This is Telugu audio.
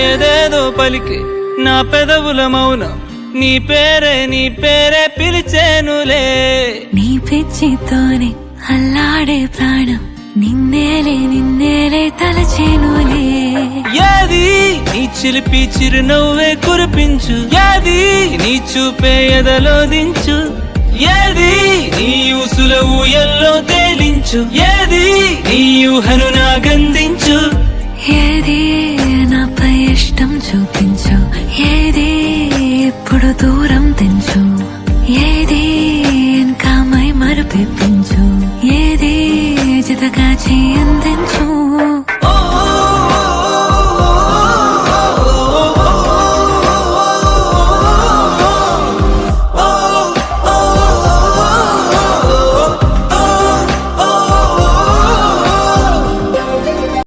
ఏదేదో పలికే నా పెదవుల మౌనం నీ పేరే పిలిచేనులే. నీ పిచ్చితోనే అల్లాడే ప్రాణం నిన్నేలే తలచేనులే. ఏది నీ చిలిపి చిరునవ్వే కురిపించు, ఏది నీ చూపే ఎదలో దించు, ఏది నీ ఊసుల ఊయల్లో తేలించు, ఏది నీ ఊహను నాగందించు, ఏది నాపై ఇష్టం చూపించు, ఏది ఇప్పుడు దూరం తెంచు, ఏది ఇంకా మై మరపించు, ఏది జతగా చేయందించు.